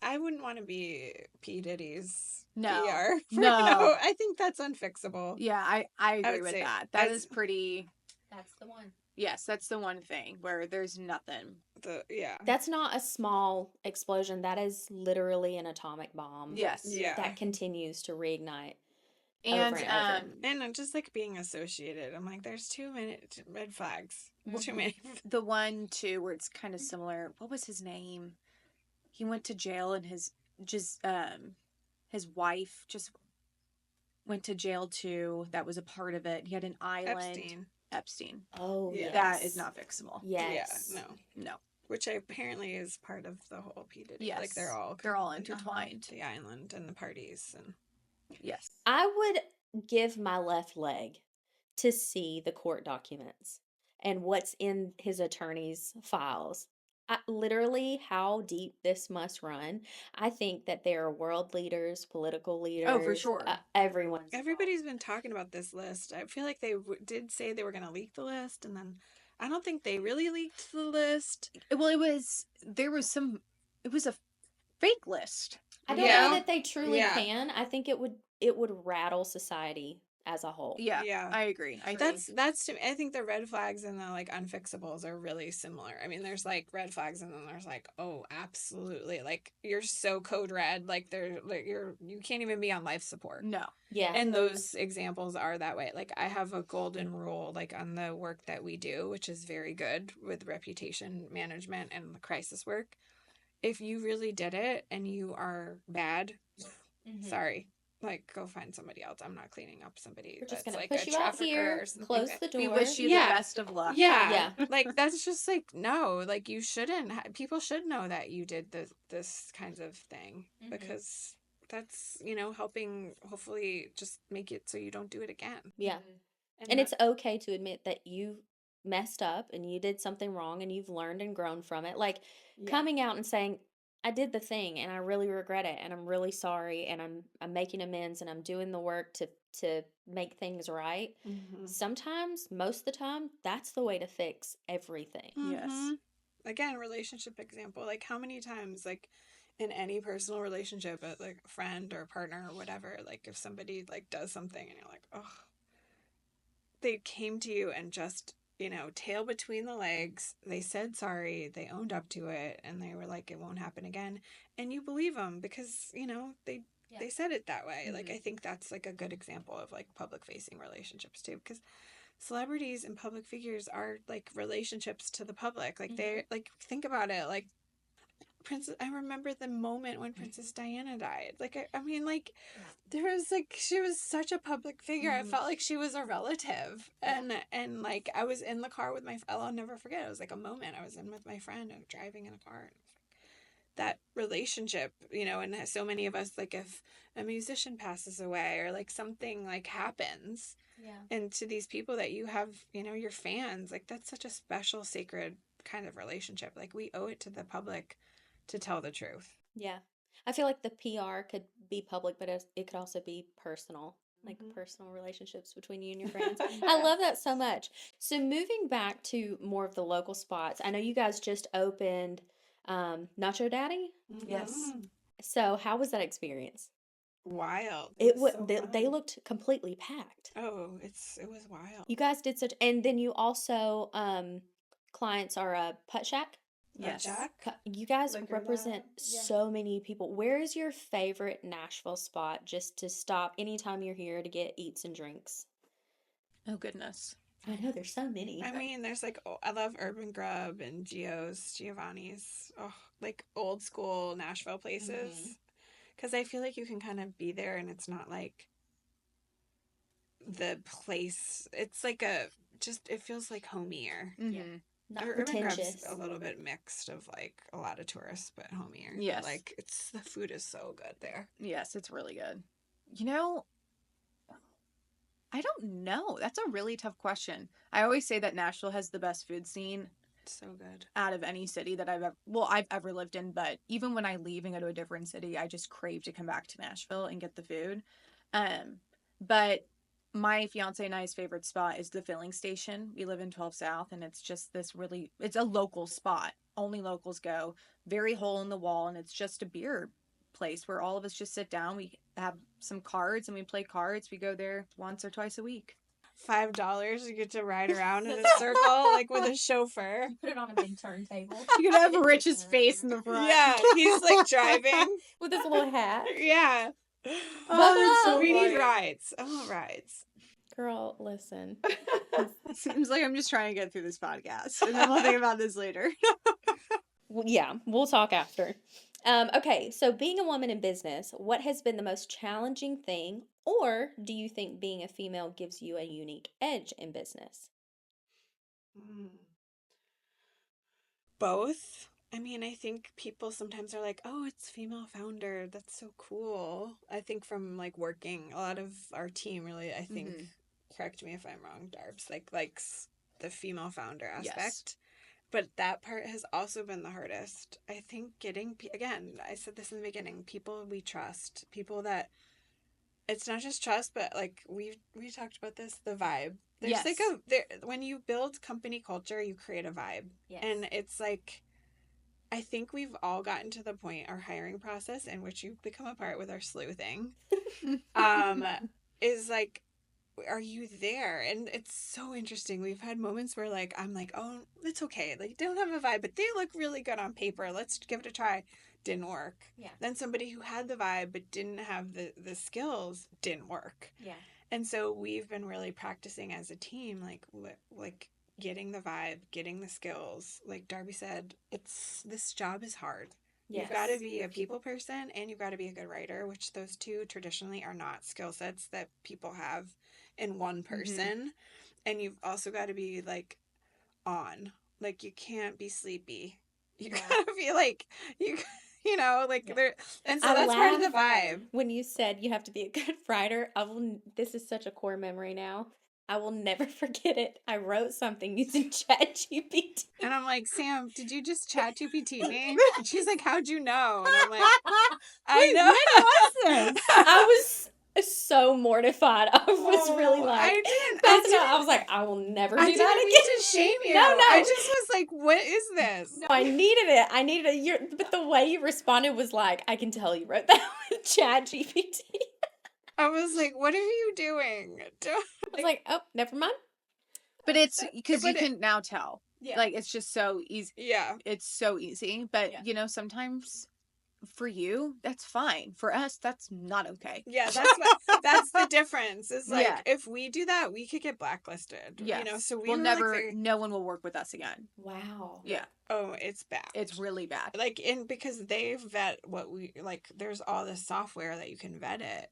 Speaker 2: I wouldn't want to be P. Diddy's
Speaker 3: No.
Speaker 2: PR.
Speaker 3: No.
Speaker 2: I think that's unfixable.
Speaker 3: Yeah, I agree
Speaker 2: would
Speaker 3: with
Speaker 2: say
Speaker 3: that. That
Speaker 2: as-
Speaker 3: is pretty...
Speaker 1: that's the one.
Speaker 3: Yes, that's the one thing where there's nothing.
Speaker 2: Yeah.
Speaker 1: That's not a small explosion. That is literally an atomic bomb.
Speaker 3: Yes.
Speaker 2: Yeah.
Speaker 1: That continues to reignite.
Speaker 3: And
Speaker 1: Over and over.
Speaker 2: And I'm just like being associated. I'm like, there's too many red flags. Too many.
Speaker 3: the one too where it's kind of similar. What was his name? He went to jail and his wife just went to jail too. That was a part of it. He had an island.
Speaker 2: Epstein.
Speaker 3: Epstein.
Speaker 1: Oh,
Speaker 2: Yeah.
Speaker 1: yes.
Speaker 3: That is not fixable.
Speaker 1: Yes.
Speaker 2: Yeah. No.
Speaker 3: No.
Speaker 2: which apparently is part of the whole P. Diddy.
Speaker 3: Yes.
Speaker 2: Like they're all
Speaker 3: Intertwined.
Speaker 2: the island and the parties and
Speaker 3: Yes.
Speaker 1: I would give my left leg to see the court documents and what's in his attorney's files. Literally, how deep this must run. I think that there are world leaders, political leaders.
Speaker 3: Oh, for sure.
Speaker 1: Everyone's
Speaker 2: everybody's been talking about this list. I feel like they did say they were going to leak the list, and then I don't think they really leaked the list.
Speaker 3: Well, it was a fake list.
Speaker 1: I don't
Speaker 2: Yeah.
Speaker 1: know that they truly
Speaker 2: Yeah.
Speaker 1: can. I think it would rattle society as a whole.
Speaker 3: Yeah,
Speaker 2: Yeah.
Speaker 3: I agree.
Speaker 2: That's to me, I think the red flags and the like unfixables are really similar. I mean, there's like red flags and then there's like, oh, absolutely, like you're so code red, like they're like you can't even be on life support.
Speaker 3: No.
Speaker 1: Yeah.
Speaker 2: And those examples are that way. Like I have a golden rule like on the work that we do, which is very good with reputation management and crisis work. If you really did it and you are bad, sorry. Like, go find somebody else. I'm not cleaning up somebody
Speaker 1: We're just
Speaker 2: that's
Speaker 1: gonna
Speaker 2: like
Speaker 1: push
Speaker 2: a
Speaker 1: you out
Speaker 2: trafficker
Speaker 1: here,
Speaker 2: or something.
Speaker 1: close the door.
Speaker 3: We wish you
Speaker 2: Yeah.
Speaker 3: the best of luck.
Speaker 2: Yeah.
Speaker 1: Yeah.
Speaker 2: Like, that's just like, no. Like, you shouldn't. People should know that you did this kinds of thing because that's, helping hopefully just make it so you don't do it again.
Speaker 1: Yeah. And it's okay to admit that you messed up and you did something wrong and you've learned and grown from it. Like coming out and saying, I did the thing and I really regret it and I'm really sorry and I'm making amends and I'm doing the work to make things right. Sometimes, most of the time, that's the way to fix everything.
Speaker 3: Yes.
Speaker 2: Again, relationship example. Like how many times like in any personal relationship, like a friend or a partner or whatever, like if somebody like does something and you're like, oh, they came to you and just, tail between the legs, they said sorry, they owned up to it, and they were like, it won't happen again. And you believe them because, they said it that way. Like, I think that's like a good example of like public facing relationships too, because celebrities and public figures are like relationships to the public. Like they're like, think about it. Like I remember the moment when Princess Diana died. Like, I mean, like, there was, like, she was such a public figure. I felt like she was a relative. And like, I was in the car with I'll never forget. It was, like, a moment. I was in with my friend and driving in a car. And it was like, that relationship, and so many of us, like, if a musician passes away or, like, something, like, happens.
Speaker 1: Yeah.
Speaker 2: And to these people that you have, your fans, like, that's such a special, sacred kind of relationship. Like, we owe it to the public to tell the truth.
Speaker 1: Yeah. I feel like the PR could be public, but it could also be personal, like personal relationships between you and your friends. I love that so much. So moving back to more of the local spots, I know you guys just opened Nacho Daddy.
Speaker 3: Yes.
Speaker 1: So how was that experience?
Speaker 2: Wild.
Speaker 1: It
Speaker 2: was
Speaker 1: was
Speaker 2: so
Speaker 1: they
Speaker 2: fun.
Speaker 1: looked completely packed.
Speaker 2: Oh, it was wild.
Speaker 1: You guys did and then you also clients are a Putt Shack.
Speaker 3: Yes.
Speaker 2: Jack?
Speaker 1: You guys
Speaker 2: Liquor
Speaker 1: represent
Speaker 2: Lab, yeah.
Speaker 1: so many people. Where is your favorite Nashville spot just to stop anytime you're here to get eats and drinks?
Speaker 3: Oh, goodness.
Speaker 1: I know there's so many.
Speaker 2: I mean, there's like, I love Urban Grub and Giovanni's, like old school Nashville places. Because I feel like you can kind of be there and it's not like the place. It's like it feels like homier.
Speaker 1: Not
Speaker 2: Urban
Speaker 1: pretentious.
Speaker 2: Grub's a little bit mixed of like a lot of tourists, but homier.
Speaker 3: Yes.
Speaker 2: But, like the food is so good there.
Speaker 3: Yes, it's really good. I don't know. That's a really tough question. I always say that Nashville has the best food scene
Speaker 2: It's so good.
Speaker 3: out of any city that I've ever lived in, but even when I leave and go to a different city, I just crave to come back to Nashville and get the food. But my fiance and I's favorite spot is the filling station. We live in 12 South, and it's just it's a local spot. Only locals go. Very hole in the wall, and it's just a beer place where all of us just sit down. We have some cards, and we play cards. We go there once or twice a week.
Speaker 2: $5, you get to ride around in a circle, like with a chauffeur.
Speaker 4: Put it on a big turntable.
Speaker 3: You could have Rich's face in the front.
Speaker 2: Yeah, he's like driving.
Speaker 1: With his little hat.
Speaker 2: Yeah.
Speaker 3: that's so
Speaker 2: we need
Speaker 3: funny.
Speaker 2: rides. Oh, rides.
Speaker 1: Girl, listen.
Speaker 3: Seems like I'm just trying to get through this podcast, and then we'll think about this later.
Speaker 1: Yeah, we'll talk after. Okay, so being a woman in business, what has been the most challenging thing, or do you think being a female gives you a unique edge in business?
Speaker 2: both. I mean, I think people sometimes are like, oh, it's female founder. That's so cool. I think from like working, a lot of our team really, I think, correct me if I'm wrong, Darbs, like likes the female founder aspect.
Speaker 3: Yes.
Speaker 2: But that part has also been the hardest. I think getting, again, I said this in the beginning, people we trust, people that, it's not just trust, but like we talked about this, the vibe. There's
Speaker 3: Yes.
Speaker 2: like when you build company culture, you create a vibe.
Speaker 1: Yes.
Speaker 2: And it's like, I think we've all gotten to the point, our hiring process, in which you've become a part with our sleuthing, is like, are you there? And it's so interesting. We've had moments where like, I'm like, oh, it's okay. Like, they don't have a vibe, but they look really good on paper. Let's give it a try. Didn't work.
Speaker 1: Yeah.
Speaker 2: Then somebody who had the vibe but didn't have the skills didn't work.
Speaker 1: Yeah.
Speaker 2: And so we've been really practicing as a team, like getting the vibe, getting the skills. Like Darbi said, this job is hard.
Speaker 1: Yes.
Speaker 2: You've got to be a people person and you've got to be a good writer, which those two traditionally are not skill sets that people have in one person. And you've also got to be like on. Like, you can't be sleepy. You gotta be like, you know, like there. And so that's part of the vibe.
Speaker 1: When you said you have to be a good writer, this is such a core memory now. I will never forget it. I wrote something using ChatGPT.
Speaker 2: And I'm like, Sam, did you just ChatGPT me? And she's like, how'd you know? And I'm like, I know.
Speaker 3: When was this?
Speaker 1: I was so mortified. I was really like, I was like, I will never do that again.
Speaker 2: I didn't mean to shame you.
Speaker 1: No.
Speaker 2: I just was like, what is this?
Speaker 1: No, I needed it. But the way you responded was like, I can tell you wrote that with ChatGPT.
Speaker 2: I was like, what are you doing?
Speaker 1: I was like, oh, never mind.
Speaker 3: But it's because you can now tell.
Speaker 1: Yeah.
Speaker 3: Like, it's just so easy.
Speaker 2: Yeah.
Speaker 3: It's so easy. But, you know, sometimes for you, that's fine. For us, that's not okay.
Speaker 2: Yeah, that's the difference. Is like, if we do that, we could get blacklisted.
Speaker 3: Yes.
Speaker 2: You know, so
Speaker 3: we'll never, no one will work with us again.
Speaker 1: Wow.
Speaker 3: Yeah.
Speaker 2: Oh, it's bad.
Speaker 3: It's really bad.
Speaker 2: Like, because they vet what we, like, there's all this software that you can vet it.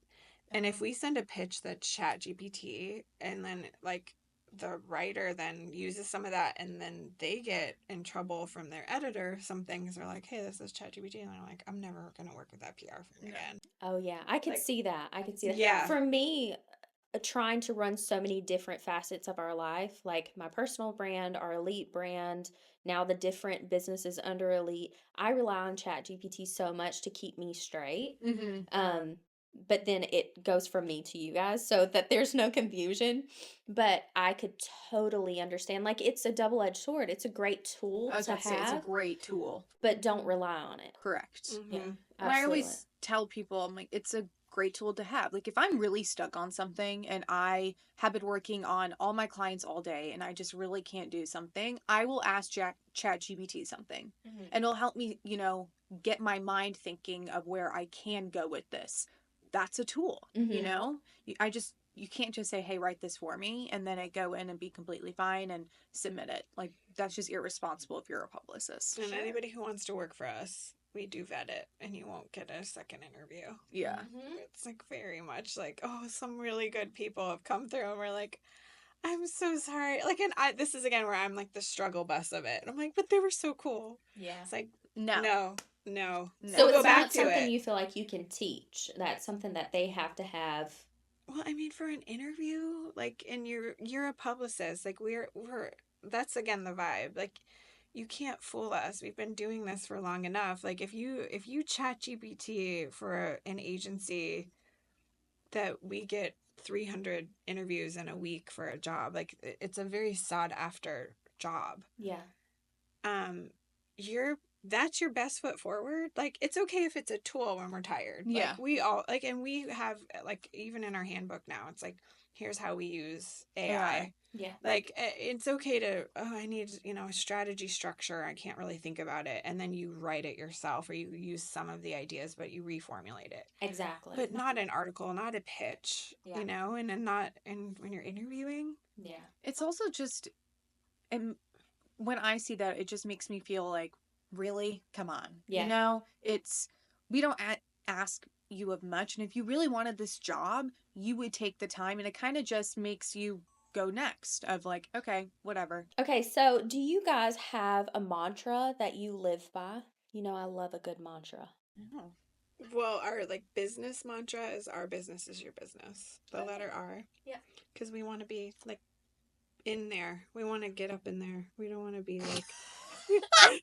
Speaker 2: And if we send a pitch that's ChatGPT and then, like, the writer then uses some of that and then they get in trouble from their editor, some things are like, hey, this is ChatGPT. And I'm like, I'm never going to work with that PR firm again.
Speaker 1: Oh, yeah. I could see that.
Speaker 2: Yeah.
Speaker 1: For me, trying to run so many different facets of our life, like my personal brand, our Elite brand, now the different businesses under Elite, I rely on ChatGPT so much to keep me straight. But then it goes from me to you guys so that there's no confusion. But I could totally understand. Like, it's a double-edged sword. It's a great tool to have.
Speaker 3: It's a great tool.
Speaker 1: But don't rely on it.
Speaker 3: Correct.
Speaker 1: Yeah.
Speaker 3: And
Speaker 1: Absolutely.
Speaker 3: I always tell people, I'm like, it's a great tool to have. Like, if I'm really stuck on something and I have been working on all my clients all day and I just really can't do something, I will ask ChatGPT something. And it'll help me, you know, get my mind thinking of where I can go with this. That's a tool, you know? You can't just say, hey, write this for me, and then I go in and be completely fine and submit it. Like, that's just irresponsible if you're a publicist.
Speaker 2: And anybody who wants to work for us, we do vet it, and you won't get a second interview.
Speaker 3: Yeah.
Speaker 2: It's like very much like, oh, some really good people have come through, and we're like, I'm so sorry. Like, and this is again where I'm like the struggle bus of it. And I'm like, but they were so cool.
Speaker 1: Yeah.
Speaker 2: It's like,
Speaker 3: No.
Speaker 1: So
Speaker 2: We'll
Speaker 1: it's
Speaker 2: back
Speaker 1: not
Speaker 2: to
Speaker 1: something
Speaker 2: it.
Speaker 1: you feel like you can teach. That's something that they have to have.
Speaker 2: Well, I mean, for an interview, like, and you're a publicist. Like, we're that's again the vibe. Like, you can't fool us. We've been doing this for long enough. Like, if you chat GPT for an agency that we get 300 interviews in a week for a job, like, it's a very sought after job.
Speaker 1: Yeah.
Speaker 2: That's your best foot forward. Like, it's okay if it's a tool when we're tired.
Speaker 3: Yeah.
Speaker 2: Like, we all, like, and we have, like, even in our handbook now, it's like, here's how we use AI.
Speaker 1: Yeah.
Speaker 2: Like, it's okay to, I need, you know, a strategy structure. I can't really think about it. And then you write it yourself, or you use some of the ideas, but you reformulate it.
Speaker 1: Exactly.
Speaker 2: But not an article, not a pitch, you know, and when you're interviewing.
Speaker 1: Yeah.
Speaker 3: It's also just, and when I see that, it just makes me feel like, really? Come on.
Speaker 1: Yeah.
Speaker 3: You know, we don't ask you of much. And if you really wanted this job, you would take the time, and it kind of just makes you go next of like, okay, whatever.
Speaker 1: Okay, so do you guys have a mantra that you live by? You know, I love a good mantra.
Speaker 3: Oh.
Speaker 2: Well, our like business mantra is our business is your business. The letter R.
Speaker 1: Yeah.
Speaker 2: Because we want to be like in there. We want to get up in there. We don't want to be like.
Speaker 3: I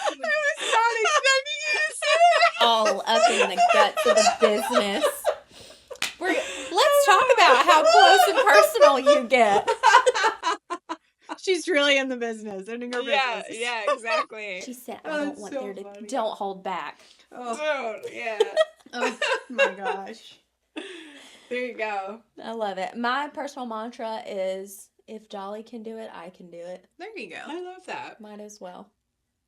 Speaker 3: was not expecting you to say that.
Speaker 1: All up in the guts of the business. Let's talk about how close and personal you get.
Speaker 3: She's really in the business, owning her business.
Speaker 2: Yeah, exactly.
Speaker 1: She said, I
Speaker 3: Oh,
Speaker 1: don't
Speaker 3: that's
Speaker 1: want
Speaker 3: so
Speaker 1: there to,
Speaker 3: funny.
Speaker 1: don't hold back.
Speaker 3: Oh.
Speaker 2: Dude, yeah.
Speaker 3: Oh my gosh.
Speaker 2: There you go.
Speaker 1: I love it. My personal mantra is, if Dolly can do it, I can do it.
Speaker 3: There you go.
Speaker 2: I love that.
Speaker 1: Might as well.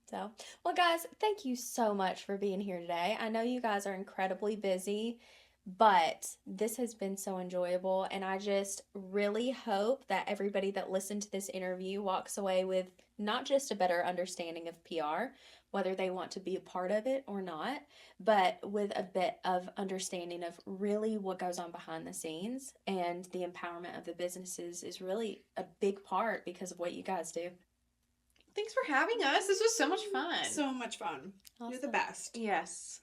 Speaker 1: So, well, guys, thank you so much for being here today. I know you guys are incredibly busy, but this has been so enjoyable, and I just really hope that everybody that listened to this interview walks away with not just a better understanding of PR, whether they want to be a part of it or not, but with a bit of understanding of really what goes on behind the scenes, and the empowerment of the businesses is really a big part because of what you guys do.
Speaker 3: Thanks for having us. This was so much fun.
Speaker 2: So much fun. You're the
Speaker 1: Awesome.
Speaker 2: best.
Speaker 3: Yes.